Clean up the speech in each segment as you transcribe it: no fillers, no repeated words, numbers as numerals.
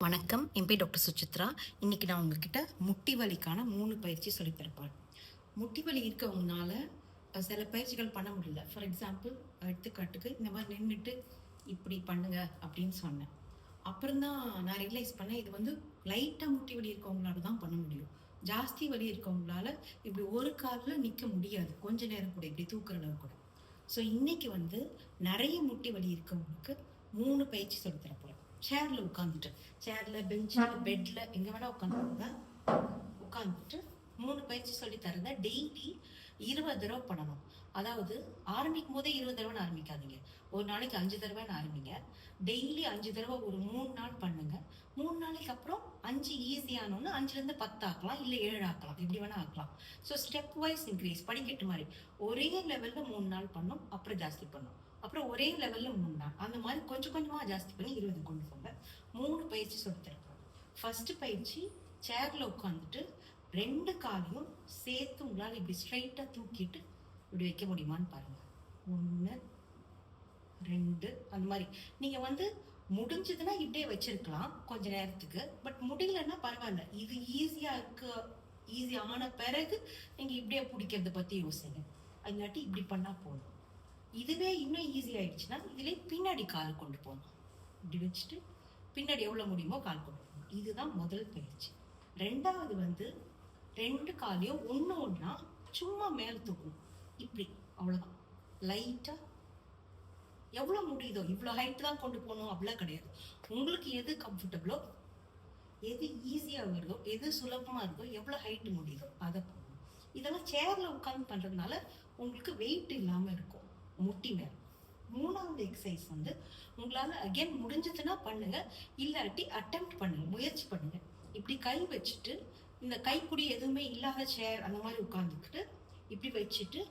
வணக்கம். என் பேர் டாக்டர் சுசித்ரா. இன்னைக்கு நான் உங்ககிட்ட முட்டி வலிக்கான 3 பயிற்சி சொல்லித்தரப்பேன். முட்டி வலி இருக்கவங்கனால சில பயிற்சிகள் பண்ண முடியல. ஃபார் எக்ஸாம்பிள், எடுத்துக்காட்டுக்கு இந்த மாதிரி நின்றுட்டு இப்படி பண்ணுங்க அப்படின்னு சொன்னேன். அப்புறம் தான் நான் ரியலைஸ் பண்ணேன், இது வந்து லைட்டாக முட்டி வலி இருக்கவங்களால தான் பண்ண முடியும். ஜாஸ்தி வலி இருக்கவங்களால இப்படி ஒரு காலில் நிற்க முடியாது, கொஞ்ச நேரம் கூட இப்படி தூக்குற அளவு கூட. ஸோ இன்னைக்கு வந்து நிறைய முட்டி வலி இருக்கவங்களுக்கு 3 பயிற்சி சொல்லித்தரப்போகிறேன். சேர்ல உட்காந்துட்டு, சேர்ல, பெஞ்சில், பெட்ல எங்க வேணா உட்காந்துருங்க. உட்காந்துட்டு 3 பயிற்சி சொல்லி தரத டெய்லி 20 தடவை பண்ணணும். அதாவது ஆரம்பிக்கும் போதே 20 தடவை ஆரம்பிக்காதீங்க. ஒரு நாளைக்கு 5 தடவைன்னு ஆரம்பிங்க. டெய்லி 5 தடவை ஒரு 3 நாள் பண்ணுங்க. 3 நாளைக்கு அப்புறம் 5 ஈஸியானோன்னு 5லேருந்து 10 ஆக்கலாம், இல்லை 7 ஆக்கலாம், எப்படி வேணா ஆக்கலாம். ஸோ ஸ்டெப் வைஸ் இன்க்ரீஸ், படிக்கட்டு மாதிரி ஒரே லெவல்ல 3 நாள் பண்ணும், அப்புறம் ஜாஸ்தி பண்ணும், அப்புறம் ஒரே லெவல்ல 3 நாள், அந்த மாதிரி கொஞ்சம் கொஞ்சமா ஜாஸ்தி பண்ணி 20 கொண்டு போங்க. 3 பயிற்சி சொல்லித்தரப்போம். ஃபர்ஸ்ட் பயிற்சி, சேர்ல உட்காந்துட்டு 2 காலையும் சேர்த்து உங்களால் இப்படி ஸ்ட்ரைட்டா தூக்கிட்டு இப்படி வைக்க முடியுமான்னு பாருங்க. 1 2 அந்த மாதிரி. நீங்க வந்து முடிஞ்சதுன்னா இப்படியே வச்சிருக்கலாம் கொஞ்ச நேரத்துக்கு. பட் முடியலன்னா பரவாயில்ல, இது ஈஸியா இருக்கு. ஈஸி ஆன பிறகு நீங்க இப்படியே பிடிக்கிறத பத்தி யோசிங்க. இல்லாட்டி இப்படி பண்ணா போதும். இதுவே இன்னும் ஈஸி ஆயிடுச்சுன்னா இதுலேயே பின்னாடி கால் கொண்டு போகணும். இப்படி வச்சுட்டு பின்னாடி எவ்வளோ முடியுமோ கால் கொண்டு போகணும். இதுதான் முதல் பயிற்சி. ரெண்டாவது வந்து 2 காலையும் ஒன்றா சும்மா மேலே தூக்கணும். இப்படி, அவ்வளோதான். லைட்டாக எவ்வளோ முடியுதோ, இவ்வளோ ஹைட் தான் கொண்டு போகணும் அப்படிலாம் கிடையாது. உங்களுக்கு எது கம்ஃபர்டபுளோ, எது ஈஸியாக வருதோ, எது சுலபமாக இருக்கோ, எவ்வளோ ஹைட்டு முடியுதோ அதை போகணும். இதெல்லாம் சேர்ல உட்காந்து பண்ணுறதுனால உங்களுக்கு வெயிட் இல்லாமல் இருக்கும் முட்டி மேல. 3வது எக்ஸசைஸ் வந்து உங்களால அகைன் முடிஞ்சதுன்னா பண்ணுங்க, இல்லாட்டி அட்டெம்ப்ட் பண்ணுங்க, முயற்சி பண்ணுங்க. இப்படி கை வச்சுட்டு, இந்த கைப்பிடி எதுவுமே இல்லாத சேர் அந்த மாதிரி உட்காந்துக்கிட்டு இப்படி வச்சுட்டு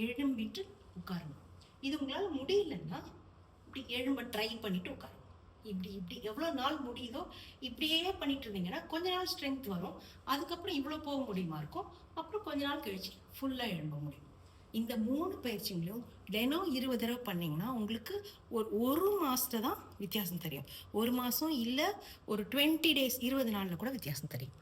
எழும்பிட்டு உட்காருங்க. இது உங்களால முடியலன்னா இப்படி எழும்ப ட்ரை பண்ணிட்டு உட்காருங்க. இப்படி இப்படி எவ்வளோ நாள் முடியுதோ இப்படியே பண்ணிட்டு இருந்தீங்கன்னா கொஞ்ச நாள் ஸ்ட்ரென்த் வரும். அதுக்கப்புறம் இவ்வளோ போக முடியுமா இருக்கும். அப்புறம் கொஞ்ச நாள் கழிச்சு ஃபுல்லாக எழும்ப முடியும். இந்த 3 பயிற்சிகளையும் தினம் 20 தடவை பண்ணீங்கன்னா உங்களுக்கு ஒரு மாசத்துல தான் வித்தியாசம் தெரியும். ஒரு மாசம் இல்லை, ஒரு 20 days 20 நாள்ல கூட வித்தியாசம் தெரியும்.